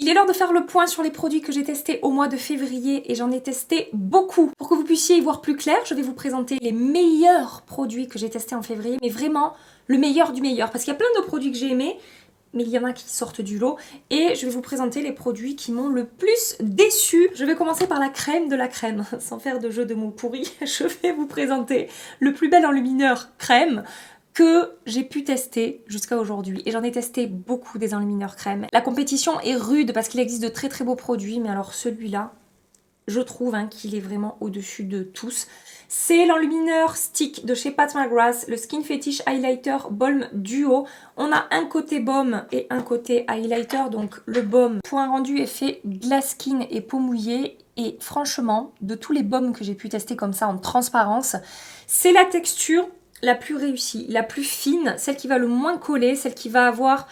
Il est l'heure de faire le point sur les produits que j'ai testés au mois de février et j'en ai testé beaucoup. Pour que vous puissiez y voir plus clair, je vais vous présenter les meilleurs produits que j'ai testés en février, mais vraiment le meilleur du meilleur. Parce qu'il y a plein de produits que j'ai aimés, mais il y en a qui sortent du lot. Et je vais vous présenter les produits qui m'ont le plus déçu. Je vais commencer par la crème de la crème. Sans faire de jeu de mots pourris, je vais vous présenter le plus bel enlumineur crème que j'ai pu tester jusqu'à aujourd'hui. Et j'en ai testé beaucoup des enlumineurs crème. La compétition est rude parce qu'il existe de très très beaux produits, mais alors celui-là, je trouve qu'il est vraiment au-dessus de tous. C'est l'enlumineur stick de chez Pat McGrath, le Skin Fetish Highlighter Balm Duo. On a un côté baume et un côté highlighter, donc le baume, point rendu effet glass skin et peau mouillée. Et franchement, de tous les baumes que j'ai pu tester comme ça en transparence, c'est la texture la plus réussie, la plus fine, celle qui va le moins coller, celle qui va avoir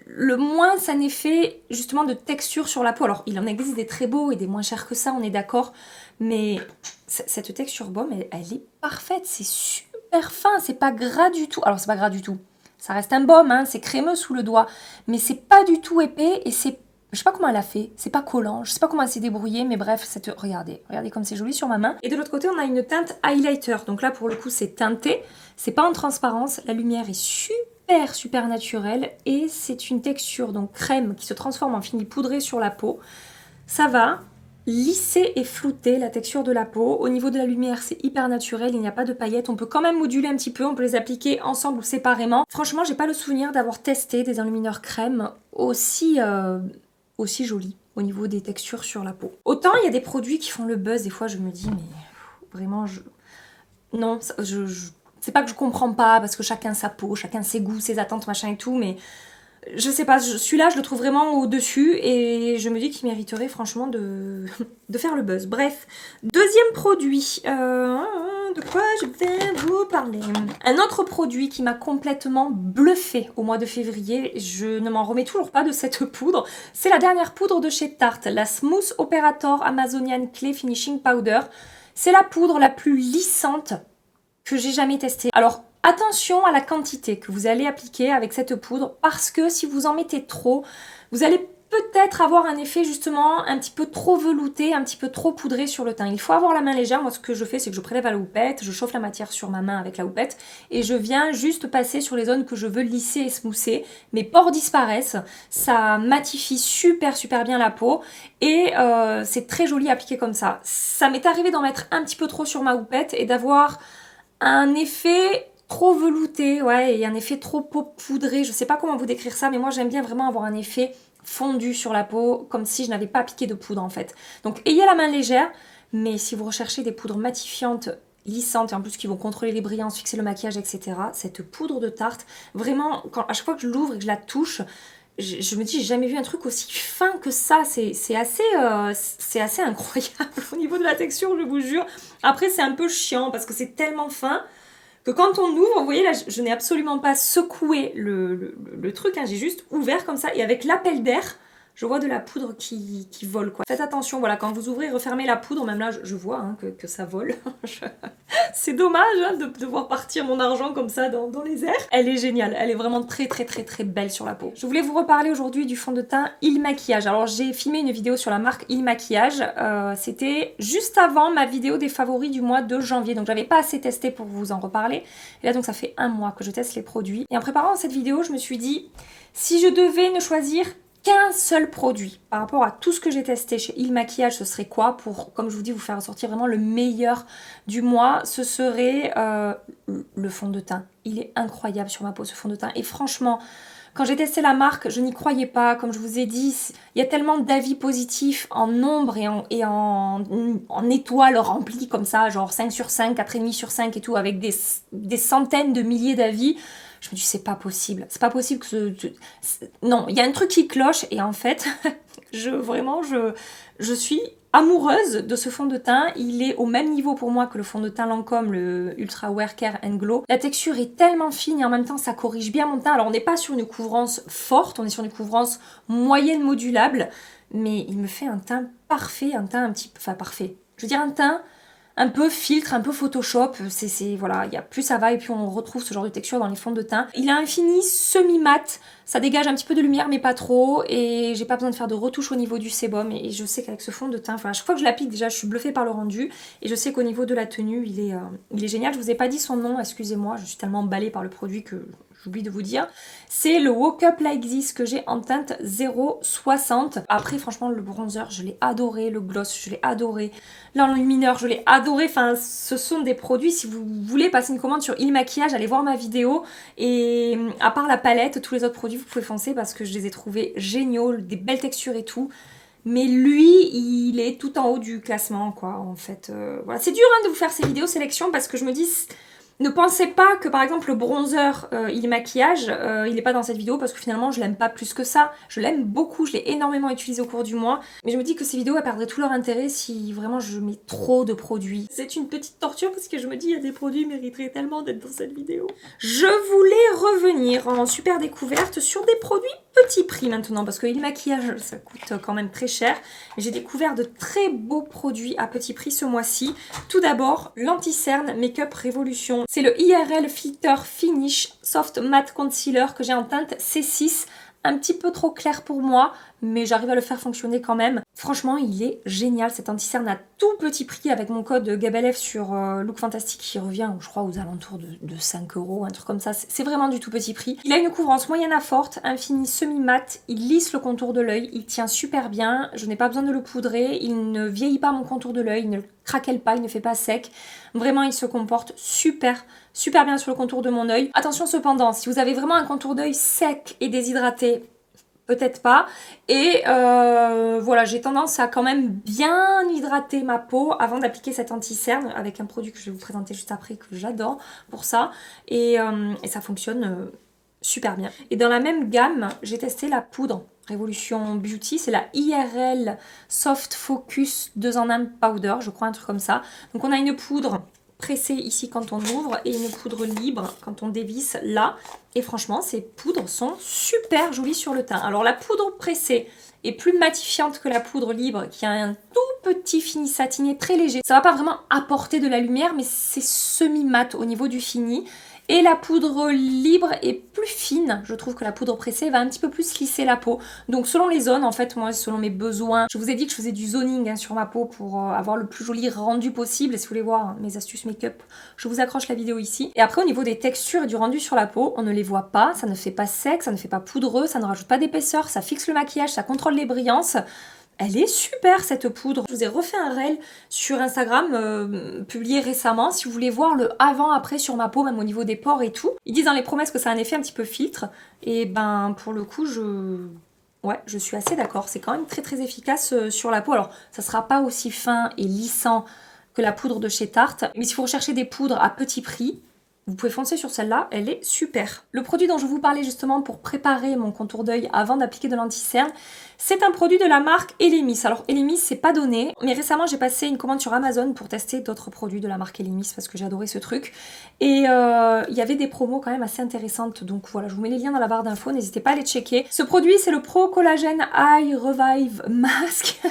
le moins un effet justement de texture sur la peau. Alors il en existe des très beaux et des moins chers que ça, on est d'accord, mais cette texture baume, elle est parfaite, c'est super fin, c'est pas gras du tout. Alors c'est pas gras du tout, ça reste un baume, c'est crémeux sous le doigt, mais c'est pas du tout épais et c'est... Je sais pas comment elle a fait, c'est pas collant, je sais pas comment elle s'est débrouillée, mais bref, regardez comme c'est joli sur ma main. Et de l'autre côté, on a une teinte highlighter, donc là pour le coup c'est teinté, c'est pas en transparence, la lumière est super naturelle et c'est une texture donc crème qui se transforme en fini poudré sur la peau. Ça va lisser et flouter la texture de la peau. Au niveau de la lumière, c'est hyper naturel, il n'y a pas de paillettes. On peut quand même moduler un petit peu, on peut les appliquer ensemble ou séparément. Franchement, j'ai pas le souvenir d'avoir testé des enlumineurs crème aussi jolis au niveau des textures sur la peau. Autant il y a des produits qui font le buzz, des fois je me dis, mais vraiment, non, c'est pas que je comprends pas, parce que chacun sa peau, chacun ses goûts, ses attentes, machin et tout, mais je sais pas, celui-là je le trouve vraiment au-dessus et je me dis qu'il mériterait franchement de faire le buzz. Bref, deuxième produit, de quoi je vais vous parler? Un autre produit qui m'a complètement bluffé au mois de février, je ne m'en remets toujours pas de cette poudre, c'est la dernière poudre de chez Tarte, la Smooth Operator Amazonian Clay Finishing Powder. C'est la poudre la plus lissante que j'ai jamais testée. Alors, attention à la quantité que vous allez appliquer avec cette poudre parce que si vous en mettez trop, vous allez peut-être avoir un effet justement un petit peu trop velouté, un petit peu trop poudré sur le teint. Il faut avoir la main légère. Moi, ce que je fais, c'est que je prélève à la houppette, je chauffe la matière sur ma main avec la houppette et je viens juste passer sur les zones que je veux lisser et smousser. Mes pores disparaissent, ça matifie super bien la peau et c'est très joli appliqué comme ça. Ça m'est arrivé d'en mettre un petit peu trop sur ma houppette et d'avoir un effet trop velouté, ouais, et un effet trop peau poudré, je sais pas comment vous décrire ça, mais moi j'aime bien vraiment avoir un effet fondu sur la peau, comme si je n'avais pas appliqué de poudre en fait. Donc ayez la main légère, mais si vous recherchez des poudres matifiantes, lissantes, et en plus qui vont contrôler les brillances, fixer le maquillage, etc., cette poudre de Tarte, vraiment, à chaque fois que je l'ouvre et que je la touche, je me dis, j'ai jamais vu un truc aussi fin que ça, c'est assez incroyable au niveau de la texture, je vous jure. Après, c'est un peu chiant parce que c'est tellement fin que quand on ouvre, vous voyez là, je n'ai absolument pas secoué le truc, j'ai juste ouvert comme ça et avec l'appel d'air, je vois de la poudre qui vole quoi. Faites attention, voilà, quand vous ouvrez et refermez la poudre, même là je vois que ça vole. C'est dommage de devoir partir mon argent comme ça dans les airs. Elle est géniale, elle est vraiment très belle sur la peau. Je voulais vous reparler aujourd'hui du fond de teint Il Maquillage. Alors j'ai filmé une vidéo sur la marque Il Maquillage, c'était juste avant ma vidéo des favoris du mois de janvier, donc j'avais pas assez testé pour vous en reparler. Et là donc ça fait un mois que je teste les produits. Et en préparant cette vidéo, je me suis dit, si je devais ne choisir qu'un seul produit par rapport à tout ce que j'ai testé chez Il Maquillage, ce serait quoi pour, comme je vous dis, vous faire ressortir vraiment le meilleur du mois? Ce serait le fond de teint. Il est incroyable sur ma peau ce fond de teint et franchement, quand j'ai testé la marque, je n'y croyais pas. Comme je vous ai dit, il y a tellement d'avis positifs en nombre et en étoiles remplies comme ça, genre 5 sur 5, 4,5 sur 5 et tout, avec des centaines de milliers d'avis. Je me dis, c'est pas possible. C'est pas possible que non, il y a un truc qui cloche et en fait, je suis amoureuse de ce fond de teint. Il est au même niveau pour moi que le fond de teint Lancôme, le Ultra Wear Care and Glow. La texture est tellement fine et en même temps ça corrige bien mon teint. Alors on n'est pas sur une couvrance forte, on est sur une couvrance moyenne modulable, mais il me fait un teint parfait, un teint un petit peu... Enfin parfait. Je veux dire un teint un peu filtre, un peu Photoshop, voilà, plus ça va et puis on retrouve ce genre de texture dans les fonds de teint. Il a un fini semi-mat, ça dégage un petit peu de lumière mais pas trop et j'ai pas besoin de faire de retouche au niveau du sébum et je sais qu'avec ce fond de teint, enfin à chaque fois que je l'applique déjà je suis bluffée par le rendu et je sais qu'au niveau de la tenue il est génial. Je vous ai pas dit son nom, excusez-moi, je suis tellement emballée par le produit que j'oublie de vous dire. C'est le Woke Up Like This que j'ai en teinte 0,60. Après franchement le bronzer je l'ai adoré, le gloss je l'ai adoré, l'enlumineur je l'ai adoré. Enfin ce sont des produits, si vous voulez passer une commande sur Il Maquillage, allez voir ma vidéo. Et à part la palette, tous les autres produits vous pouvez foncer parce que je les ai trouvés géniaux, des belles textures et tout. Mais lui, il est tout en haut du classement, quoi, en fait. Voilà. C'est dur hein, de vous faire ces vidéos sélection parce que je me dis... Ne pensez pas que par exemple le bronzer Il Maquillage, il n'est pas dans cette vidéo parce que finalement je l'aime pas plus que ça. Je l'aime beaucoup, je l'ai énormément utilisé au cours du mois. Mais je me dis que ces vidéos elles perdraient tout leur intérêt si vraiment je mets trop de produits. C'est une petite torture parce que je me dis il y a des produits qui mériteraient tellement d'être dans cette vidéo. Je voulais revenir en super découverte sur des produits petit prix maintenant parce que Il Maquillage ça coûte quand même très cher. Mais j'ai découvert de très beaux produits à petit prix ce mois-ci. Tout d'abord l'Anti-Cerne Make-up Révolution. C'est le IRL Filter Finish Soft Matte Concealer que j'ai en teinte C6. Un petit peu trop clair pour moi, mais j'arrive à le faire fonctionner quand même. Franchement, il est génial cet anti-cerne à tout petit prix avec mon code GABELEF sur Look Fantastic qui revient, je crois, aux alentours de 5 €, un truc comme ça. C'est vraiment du tout petit prix. Il a une couvrance moyenne à forte, un fini semi-mat, il lisse le contour de l'œil, il tient super bien, je n'ai pas besoin de le poudrer, il ne vieillit pas mon contour de l'œil, il ne le craquelle pas, il ne fait pas sec. Vraiment, il se comporte super bien sur le contour de mon œil. Attention cependant, si vous avez vraiment un contour d'œil sec et déshydraté, peut-être pas. Et voilà, j'ai tendance à quand même bien hydrater ma peau avant d'appliquer cet anti-cerne avec un produit que je vais vous présenter juste après que j'adore pour ça. Et ça fonctionne super bien. Et dans la même gamme, j'ai testé la poudre Révolution Beauty, c'est la IRL Soft Focus 2 en 1 Powder, je crois, un truc comme ça. Donc on a une poudre pressée ici quand on ouvre et une poudre libre quand on dévisse là. Et franchement, ces poudres sont super jolies sur le teint. Alors la poudre pressée est plus matifiante que la poudre libre qui a un tout petit fini satiné très léger. Ça va pas vraiment apporter de la lumière, mais c'est semi-mat au niveau du fini. Et la poudre libre est plus fine. Je trouve que la poudre pressée va un petit peu plus lisser la peau. Donc selon les zones, en fait, moi, selon mes besoins, je vous ai dit que je faisais du zoning hein, sur ma peau pour avoir le plus joli rendu possible. Et si vous voulez voir mes astuces make-up, je vous accroche la vidéo ici. Et après, au niveau des textures et du rendu sur la peau, on ne les voit pas. Ça ne fait pas sec, ça ne fait pas poudreux, ça ne rajoute pas d'épaisseur, ça fixe le maquillage, ça contrôle les brillances. Elle est super cette poudre. Je vous ai refait un reel sur Instagram publié récemment. Si vous voulez voir le avant-après sur ma peau, même au niveau des pores et tout. Ils disent dans les promesses que ça a un effet un petit peu filtre. Et ben pour le coup, je suis assez d'accord. C'est quand même très efficace sur la peau. Alors ça sera pas aussi fin et lissant que la poudre de chez Tarte. Mais si vous recherchez des poudres à petit prix, vous pouvez foncer sur celle-là, elle est super. Le produit dont je vous parlais justement pour préparer mon contour d'œil avant d'appliquer de l'anti-cerne, c'est un produit de la marque Elemis. Alors Elemis, c'est pas donné, mais récemment j'ai passé une commande sur Amazon pour tester d'autres produits de la marque Elemis parce que j'ai adoré ce truc. Et il y avait des promos quand même assez intéressantes, donc voilà, je vous mets les liens dans la barre d'infos, n'hésitez pas à les checker. Ce produit, c'est le Pro Collagen Eye Revive Mask.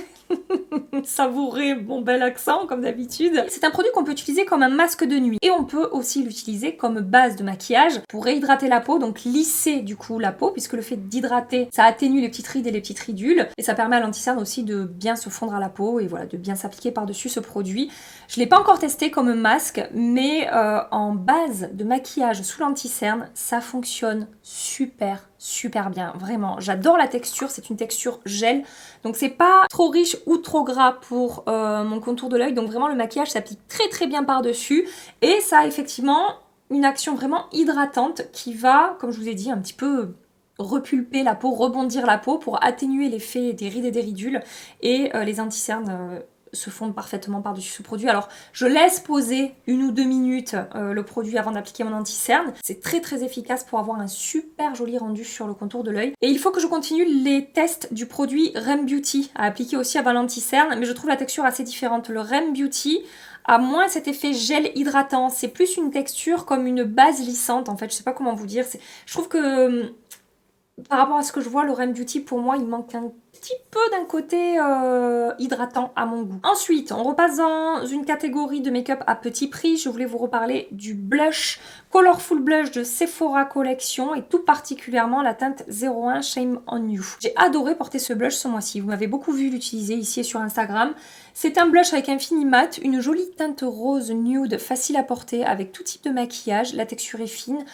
Savourez mon bel accent comme d'habitude. C'est un produit qu'on peut utiliser comme un masque de nuit et on peut aussi l'utiliser comme base de maquillage pour réhydrater la peau, donc lisser du coup la peau puisque le fait d'hydrater ça atténue les petites rides et les petites ridules et ça permet à l'anti-cerne aussi de bien se fondre à la peau et voilà de bien s'appliquer par-dessus ce produit. Je l'ai pas encore testé comme masque mais en base de maquillage sous l'anti-cerne ça fonctionne super bien, vraiment. J'adore la texture, c'est une texture gel, donc c'est pas trop riche ou trop gras pour mon contour de l'œil, donc vraiment le maquillage s'applique très bien par-dessus, et ça a effectivement une action vraiment hydratante qui va, comme je vous ai dit, un petit peu repulper la peau, rebondir la peau pour atténuer l'effet des rides et des ridules, et les anti-cernes se fondent parfaitement par-dessus ce produit. Alors je laisse poser 1 ou 2 minutes le produit avant d'appliquer mon anti-cerne. C'est très efficace pour avoir un super joli rendu sur le contour de l'œil. Et il faut que je continue les tests du produit Rem Beauty à appliquer aussi avant l'anti-cerne, mais je trouve la texture assez différente. Le Rem Beauty a moins cet effet gel hydratant, c'est plus une texture comme une base lissante en fait, je sais pas comment vous dire. Je trouve que par rapport à ce que je vois, le Rem Beauty pour moi il manque un petit peu d'un côté hydratant à mon goût. Ensuite, on repasse dans une catégorie de make-up à petit prix. Je voulais vous reparler du blush, Colorful Blush de Sephora Collection et tout particulièrement la teinte 01 Shame on You. J'ai adoré porter ce blush ce mois-ci. Vous m'avez beaucoup vu l'utiliser ici et sur Instagram. C'est un blush avec un fini mat, une jolie teinte rose nude facile à porter avec tout type de maquillage. La texture est fine.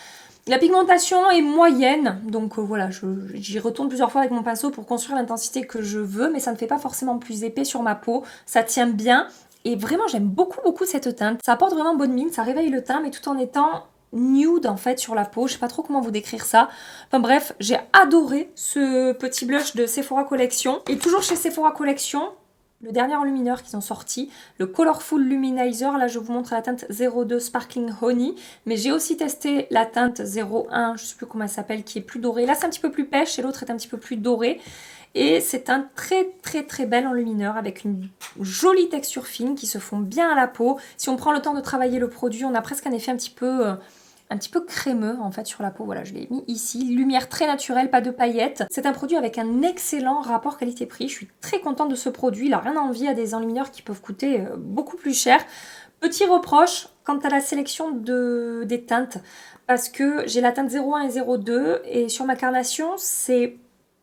La pigmentation est moyenne, donc voilà, j'y retourne plusieurs fois avec mon pinceau pour construire l'intensité que je veux, mais ça ne fait pas forcément plus épais sur ma peau, ça tient bien, et vraiment j'aime beaucoup cette teinte. Ça apporte vraiment bonne mine, ça réveille le teint, mais tout en étant nude en fait sur la peau, je sais pas trop comment vous décrire ça. Enfin bref, j'ai adoré ce petit blush de Sephora Collection, et toujours chez Sephora Collection, le dernier enlumineur qu'ils ont sorti, le Colorful Luminizer, là je vous montre la teinte 02 Sparkling Honey, mais j'ai aussi testé la teinte 01, je sais plus comment elle s'appelle, qui est plus dorée. Là c'est un petit peu plus pêche et l'autre est un petit peu plus doré. Et c'est un très bel enlumineur avec une jolie texture fine qui se fond bien à la peau. Si on prend le temps de travailler le produit, on a presque un effet un petit peu crémeux en fait sur la peau. Voilà, je l'ai mis ici. Lumière très naturelle, pas de paillettes. C'est un produit avec un excellent rapport qualité-prix. Je suis très contente de ce produit. Il n'a rien à envier à des enlumineurs qui peuvent coûter beaucoup plus cher. Petit reproche quant à la sélection des teintes, parce que j'ai la teinte 01 et 02 et sur ma carnation, c'est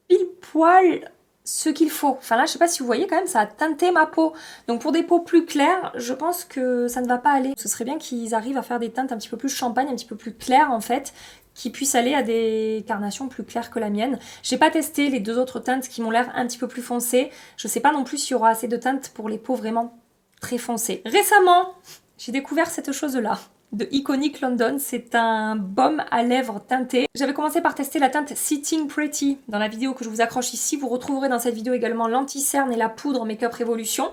pile poil ce qu'il faut. Enfin là, je sais pas si vous voyez quand même, ça a teinté ma peau. Donc pour des peaux plus claires, je pense que ça ne va pas aller. Ce serait bien qu'ils arrivent à faire des teintes un petit peu plus champagne, un petit peu plus claires en fait, qui puissent aller à des carnations plus claires que la mienne. J'ai pas testé les deux autres teintes qui m'ont l'air un petit peu plus foncées. Je sais pas non plus s'il y aura assez de teintes pour les peaux vraiment très foncées. Récemment, j'ai découvert cette chose-là de Iconic London, c'est un baume à lèvres teinté. J'avais commencé par tester la teinte Sitting Pretty dans la vidéo que je vous accroche ici. Vous retrouverez dans cette vidéo également l'anti-cerne et la poudre Make Up Revolution.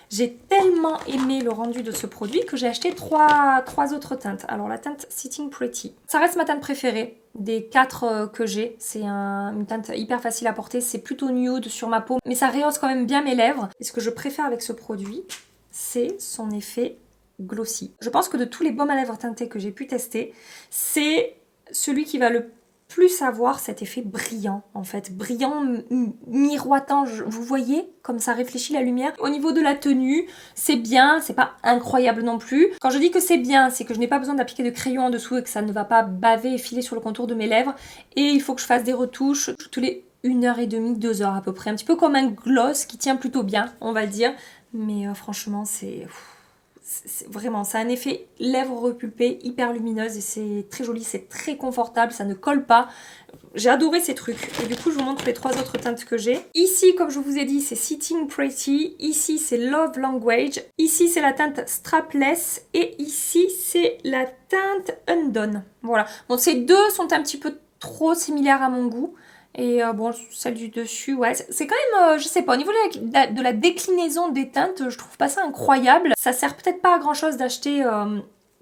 J'ai tellement aimé le rendu de ce produit que j'ai acheté trois autres teintes. Alors la teinte Sitting Pretty, ça reste ma teinte préférée des 4 que j'ai. C'est une teinte hyper facile à porter, c'est plutôt nude sur ma peau, mais ça rehausse quand même bien mes lèvres. Et ce que je préfère avec ce produit, c'est son effet glossy. Je pense que de tous les baumes à lèvres teintés que j'ai pu tester, c'est celui qui va le plus avoir cet effet brillant en fait, brillant, miroitant, vous voyez comme ça réfléchit la lumière. Au niveau de la tenue, c'est bien, c'est pas incroyable non plus. Quand je dis que c'est bien, c'est que je n'ai pas besoin d'appliquer de crayon en dessous et que ça ne va pas baver et filer sur le contour de mes lèvres, et il faut que je fasse des retouches tous les 1h30, 2h à peu près, un petit peu comme un gloss qui tient plutôt bien on va dire, mais franchement c'est vraiment, ça a un effet lèvres repulpées hyper lumineuse et c'est très joli, c'est très confortable, ça ne colle pas. J'ai adoré ces trucs. Et du coup, je vous montre les 3 autres teintes que j'ai. Ici, comme je vous ai dit, c'est Sitting Pretty. Ici, c'est Love Language. Ici, c'est la teinte Strapless. Et ici, c'est la teinte Undone. Voilà. Bon, ces deux sont un petit peu trop similaires à mon goût. Et bon, celle du dessus, ouais, c'est quand même, je sais pas, au niveau de la déclinaison des teintes, je trouve pas ça incroyable. Ça sert peut-être pas à grand chose d'acheter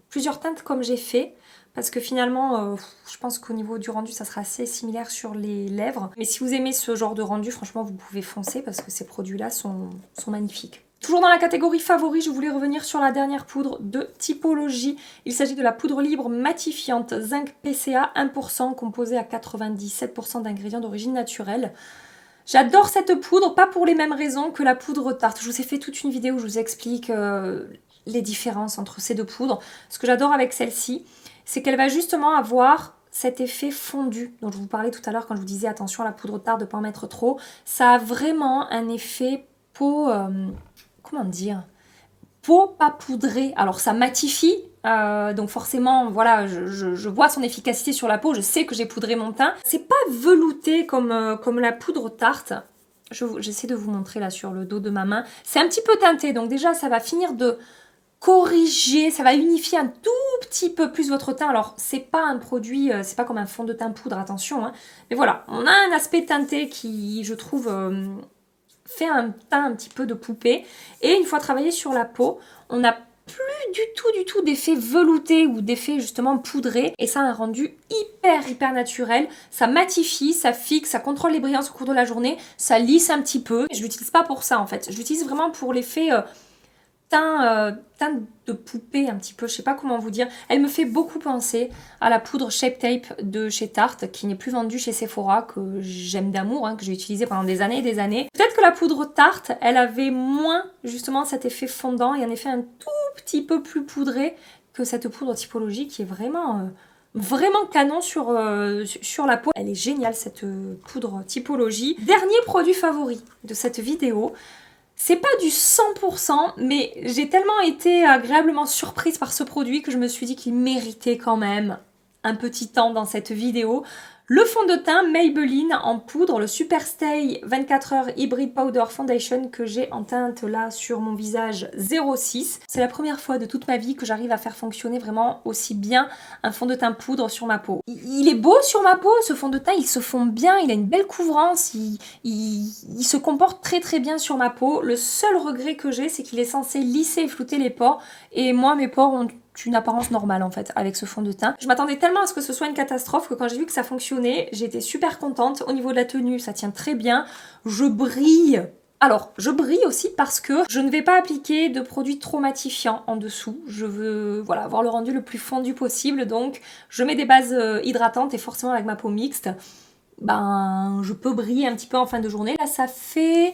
plusieurs teintes comme j'ai fait, parce que finalement, je pense qu'au niveau du rendu, ça sera assez similaire sur les lèvres. Mais si vous aimez ce genre de rendu, franchement, vous pouvez foncer, parce que ces produits-là sont magnifiques. Toujours dans la catégorie favoris, je voulais revenir sur la dernière poudre de Typologie. Il s'agit de la poudre libre matifiante Zinc PCA 1% composée à 97% d'ingrédients d'origine naturelle. J'adore cette poudre, pas pour les mêmes raisons que la poudre tarte. Je vous ai fait toute une vidéo où je vous explique les différences entre ces deux poudres. Ce que j'adore avec celle-ci, c'est qu'elle va justement avoir cet effet fondu dont je vous parlais tout à l'heure quand je vous disais attention à la poudre tarte de ne pas en mettre trop. Ça a vraiment un effet peau... comment dire, peau pas poudrée. Alors ça matifie, donc forcément, voilà, je vois son efficacité sur la peau, je sais que j'ai poudré mon teint. C'est pas velouté comme la poudre tarte. J'essaie de vous montrer là sur le dos de ma main. C'est un petit peu teinté, donc déjà ça va finir de corriger, ça va unifier un tout petit peu plus votre teint. Alors c'est pas un produit, c'est pas comme un fond de teint poudre, attention, hein. Mais voilà, on a un aspect teinté qui, je trouve... fait un teint un petit peu de poupée, et une fois travaillé sur la peau, on n'a plus du tout d'effet velouté ou d'effet justement poudré, et ça a un rendu hyper naturel. Ça matifie, ça fixe, ça contrôle les brillances au cours de la journée, ça lisse un petit peu. Je l'utilise pas pour ça en fait, je l'utilise vraiment pour l'effet teint de poupée un petit peu, je sais pas comment vous dire. Elle me fait beaucoup penser à la poudre Shape Tape de chez Tarte, qui n'est plus vendue chez Sephora, que j'aime d'amour, hein, que j'ai utilisé pendant des années et des années. Peut-être que la poudre Tarte, elle avait moins justement cet effet fondant et un effet un tout petit peu plus poudré que cette poudre typologie qui est vraiment... vraiment canon sur la peau. Elle est géniale cette poudre typologie. Dernier produit favori de cette vidéo. C'est pas du 100%, mais j'ai tellement été agréablement surprise par ce produit que je me suis dit qu'il méritait quand même un petit temps dans cette vidéo. Le fond de teint Maybelline en poudre, le Super Stay 24h Hybrid Powder Foundation que j'ai en teinte là sur mon visage 06. C'est la première fois de toute ma vie que j'arrive à faire fonctionner vraiment aussi bien un fond de teint poudre sur ma peau. Il est beau sur ma peau, ce fond de teint, il se fond bien, il a une belle couvrance, il se comporte très très bien sur ma peau. Le seul regret que j'ai, c'est qu'il est censé lisser et flouter les pores, et moi mes pores ont une apparence normale en fait avec ce fond de teint. Je m'attendais tellement à ce que ce soit une catastrophe que quand j'ai vu que ça fonctionnait, j'étais super contente. Au niveau de la tenue, ça tient très bien. Je brille. Alors, je brille aussi parce que je ne vais pas appliquer de produits trop matifiants en dessous. Je veux voilà, avoir le rendu le plus fondu possible, donc je mets des bases hydratantes et forcément avec ma peau mixte, ben je peux briller un petit peu en fin de journée. Là, ça fait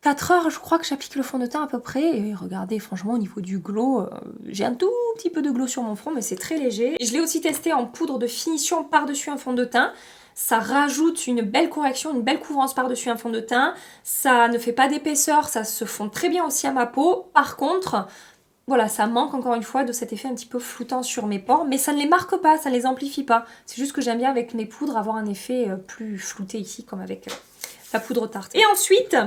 4 heures, je crois que j'applique le fond de teint à peu près. Et regardez, franchement, au niveau du glow, j'ai un tout petit peu de glow sur mon front, mais c'est très léger. Je l'ai aussi testé en poudre de finition par-dessus un fond de teint. Ça rajoute une belle correction, une belle couvrance par-dessus un fond de teint. Ça ne fait pas d'épaisseur, ça se fond très bien aussi à ma peau. Par contre, voilà, ça manque encore une fois de cet effet un petit peu floutant sur mes pores, mais ça ne les marque pas, ça ne les amplifie pas. C'est juste que j'aime bien avec mes poudres avoir un effet plus flouté ici, comme avec la poudre Tarte. Et ensuite,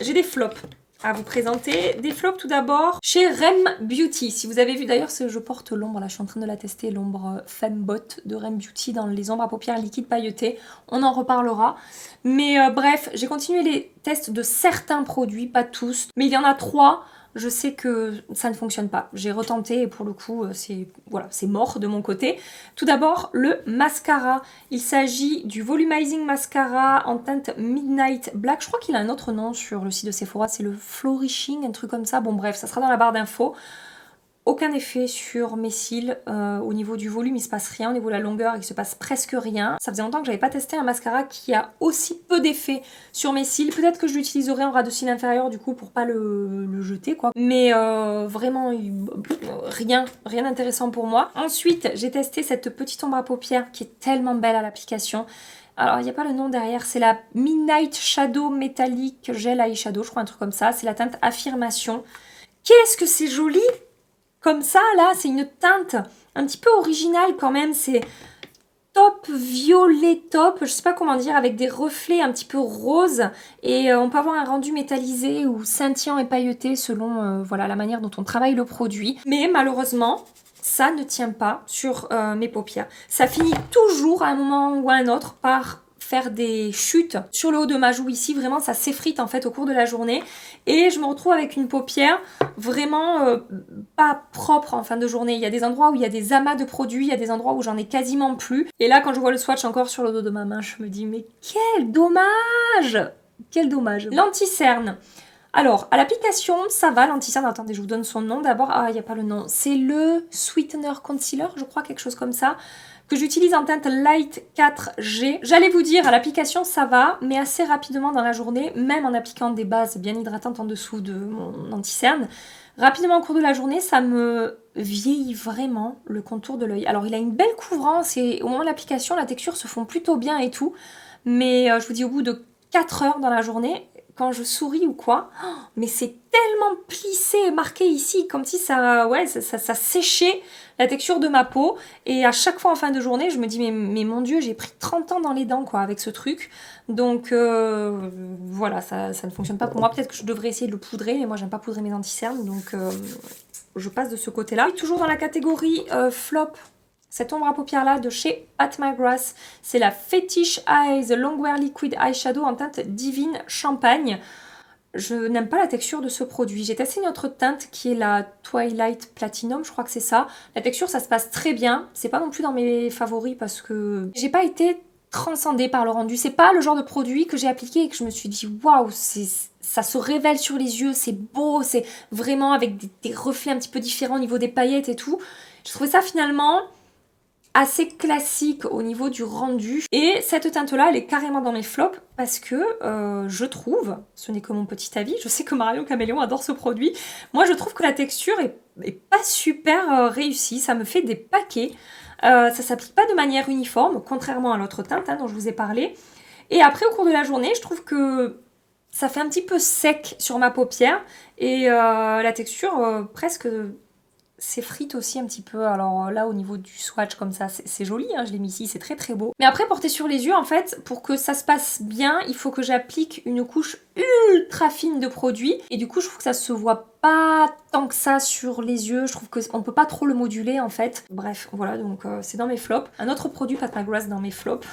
j'ai des flops à vous présenter. Des flops tout d'abord chez Rem Beauty. Si vous avez vu d'ailleurs, je porte l'ombre, là je suis en train de la tester, l'ombre Fembot de Rem Beauty dans les ombres à paupières liquides pailletées. On en reparlera. Mais bref, j'ai continué les tests de certains produits, pas tous, mais il y en a 3. Je sais que ça ne fonctionne pas. J'ai retenté et pour le coup, c'est mort de mon côté. Tout d'abord, le mascara. Il s'agit du Volumizing Mascara en teinte Midnight Black. Je crois qu'il a un autre nom sur le site de Sephora. C'est le Flourishing, un truc comme ça. Bon bref, ça sera dans la barre d'infos. Aucun effet sur mes cils, au niveau du volume il se passe rien, au niveau de la longueur il se passe presque rien. Ça faisait longtemps que j'avais pas testé un mascara qui a aussi peu d'effet sur mes cils. Peut-être que je l'utiliserai en ras de cils inférieur du coup pour pas le jeter quoi. Mais vraiment rien d'intéressant pour moi. Ensuite j'ai testé cette petite ombre à paupières qui est tellement belle à l'application. Alors, il n'y a pas le nom derrière, c'est la Midnight Shadow Metallic Gel Eyeshadow, je crois un truc comme ça. C'est la teinte Affirmation. Qu'est-ce que c'est joli! Comme ça, là, c'est une teinte un petit peu originale quand même. C'est top violet top, je sais pas comment dire, avec des reflets un petit peu roses. Et on peut avoir un rendu métallisé ou scintillant et pailleté selon voilà, la manière dont on travaille le produit. Mais malheureusement, ça ne tient pas sur mes paupières. Ça finit toujours à un moment ou à un autre par faire des chutes sur le haut de ma joue ici, vraiment ça s'effrite en fait au cours de la journée et je me retrouve avec une paupière vraiment pas propre en fin de journée. Il y a des endroits où il y a des amas de produits, il y a des endroits où j'en ai quasiment plus et là quand je vois le swatch encore sur le dos de ma main, je me dis mais quel dommage! Quel dommage! L'anti-cerne. Alors, à l'application, ça va, l'anti-cerne, attendez, je vous donne son nom d'abord. Ah, il n'y a pas le nom. C'est le Sweetener Concealer, je crois, quelque chose comme ça, que j'utilise en teinte Light 4G. J'allais vous dire, à l'application, ça va, mais assez rapidement dans la journée, même en appliquant des bases bien hydratantes en dessous de mon anti-cerne, rapidement au cours de la journée, ça me vieillit vraiment le contour de l'œil. Alors, il a une belle couvrance et au moment de l'application, la texture se fond plutôt bien et tout, mais je vous dis, au bout de 4 heures dans la journée, quand je souris ou quoi, mais c'est tellement plissé et marqué ici, comme si ça séchait la texture de ma peau. Et à chaque fois en fin de journée, je me dis, mais mon Dieu, j'ai pris 30 ans dans les dents quoi avec ce truc. Donc voilà, ça ne fonctionne pas pour moi. Peut-être que je devrais essayer de le poudrer, mais moi j'aime pas poudrer mes anti-cernes, donc je passe de ce côté-là. Et toujours dans la catégorie flop, cette ombre à paupières là de chez Pat McGrath, c'est la Fetish Eyes Longwear Liquid Eyeshadow en teinte Divine Champagne. Je n'aime pas la texture de ce produit. J'ai testé une autre teinte qui est la Twilight Platinum, je crois que c'est ça. La texture ça se passe très bien, c'est pas non plus dans mes favoris parce que j'ai pas été transcendée par le rendu. C'est pas le genre de produit que j'ai appliqué et que je me suis dit waouh, ça se révèle sur les yeux, c'est beau, c'est vraiment avec des reflets un petit peu différents au niveau des paillettes et tout. Je trouvais ça finalement assez classique au niveau du rendu. Et cette teinte-là, elle est carrément dans mes flops parce que je trouve, ce n'est que mon petit avis, je sais que Marion Caméléon adore ce produit, moi je trouve que la texture est pas super réussie, ça me fait des paquets. Ça s'applique pas de manière uniforme, contrairement à l'autre teinte dont je vous ai parlé. Et après, au cours de la journée, je trouve que ça fait un petit peu sec sur ma paupière et la texture presque s'effrite aussi un petit peu. Alors là, au niveau du swatch comme ça, c'est joli, hein, je l'ai mis ici, c'est très très beau. Mais après, porter sur les yeux, en fait, pour que ça se passe bien, il faut que j'applique une couche ultra fine de produit. Et du coup, je trouve que ça se voit pas tant que ça sur les yeux. Je trouve qu'on peut pas trop le moduler, en fait. Bref, voilà, donc c'est dans mes flops. Un autre produit, Pat McGrath, dans mes flops.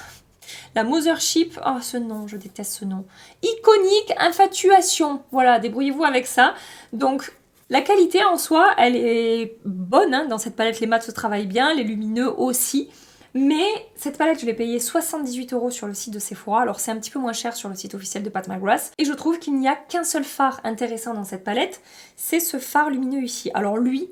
La Mothership, oh ce nom, je déteste ce nom. Iconique Infatuation, voilà, débrouillez-vous avec ça. Donc, la qualité en soi, elle est bonne, hein. Dans cette palette, les mats se travaillent bien, les lumineux aussi. Mais cette palette, je l'ai payée 78 € sur le site de Sephora, alors c'est un petit peu moins cher sur le site officiel de Pat McGrath. Et je trouve qu'il n'y a qu'un seul fard intéressant dans cette palette, c'est ce fard lumineux ici. Alors lui,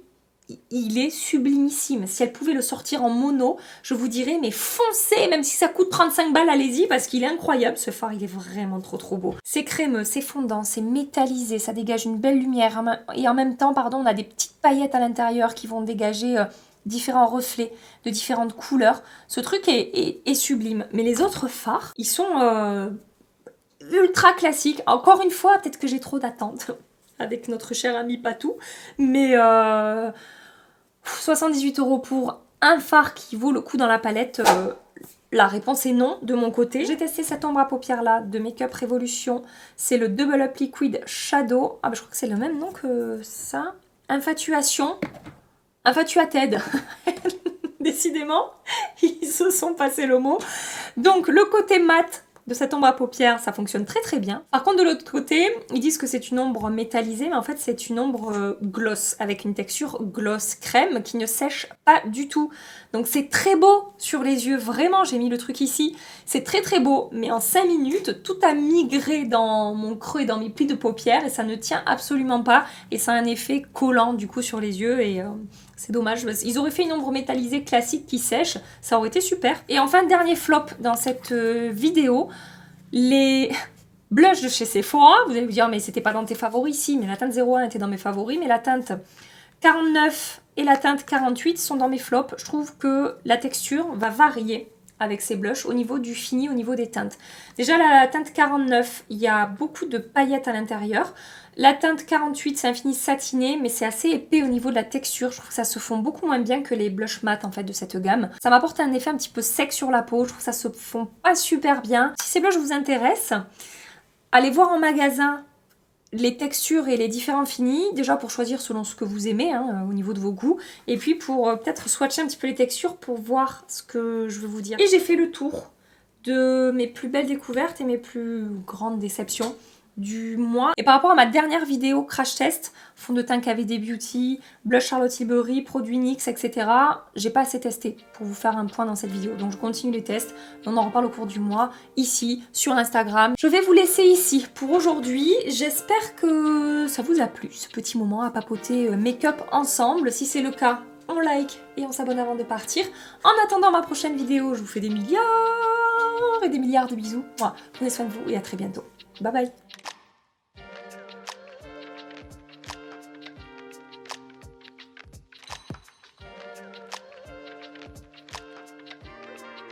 il est sublimissime. Si elle pouvait le sortir en mono, je vous dirais, mais foncez, même si ça coûte 35 balles, allez-y, parce qu'il est incroyable, ce fard, il est vraiment trop beau. C'est crémeux, c'est fondant, c'est métallisé, ça dégage une belle lumière, et en même temps, pardon, on a des petites paillettes à l'intérieur qui vont dégager différents reflets de différentes couleurs. Ce truc est sublime. Mais les autres fards, ils sont ultra classiques. Encore une fois, peut-être que j'ai trop d'attentes avec notre cher ami Patou, mais 78 € pour un fard qui vaut le coup dans la palette, la réponse est non de mon côté. J'ai testé cette ombre à paupières là de Make Up Revolution, c'est le Double Up Liquid Shadow, ah bah je crois que c'est le même nom que ça, Infatuation, Infatuated, décidément, ils se sont passés le mot. Donc le côté mat de cette ombre à paupières, ça fonctionne très bien. Par contre, de l'autre côté, ils disent que c'est une ombre métallisée, mais en fait, c'est une ombre gloss, avec une texture gloss crème qui ne sèche pas du tout. Donc c'est très beau sur les yeux, vraiment, j'ai mis le truc ici. C'est très beau, mais en 5 minutes, tout a migré dans mon creux et dans mes plis de paupières, et ça ne tient absolument pas, et ça a un effet collant du coup sur les yeux, et c'est dommage. Ils auraient fait une ombre métallisée classique qui sèche, ça aurait été super. Et enfin, dernier flop dans cette vidéo, les blushs de chez Sephora. Vous allez vous dire, mais c'était pas dans tes favoris, si, mais la teinte 01 était dans mes favoris, mais la teinte 49 et la teinte 48 sont dans mes flops. Je trouve que la texture va varier avec ces blushs au niveau du fini, au niveau des teintes. Déjà, la teinte 49, il y a beaucoup de paillettes à l'intérieur. La teinte 48, c'est un fini satiné, mais c'est assez épais au niveau de la texture. Je trouve que ça se fond beaucoup moins bien que les blushs mat en fait de cette gamme. Ça m'apporte un effet un petit peu sec sur la peau. Je trouve que ça se fond pas super bien. Si ces blushs vous intéressent, allez voir en magasin les textures et les différents finis, déjà pour choisir selon ce que vous aimez hein, au niveau de vos goûts, et puis pour peut-être swatcher un petit peu les textures pour voir ce que je veux vous dire. Et j'ai fait le tour de mes plus belles découvertes et mes plus grandes déceptions du mois. Et par rapport à ma dernière vidéo crash test, fond de teint KVD Beauty, blush Charlotte Tilbury, produits NYX, etc. J'ai pas assez testé pour vous faire un point dans cette vidéo. Donc je continue les tests. On en reparle au cours du mois, ici, sur Instagram. Je vais vous laisser ici pour aujourd'hui. J'espère que ça vous a plu, ce petit moment à papoter make-up ensemble. Si c'est le cas, on like et on s'abonne avant de partir. En attendant ma prochaine vidéo, je vous fais des milliards et des milliards de bisous. Voilà, prenez soin de vous et à très bientôt. Bye bye.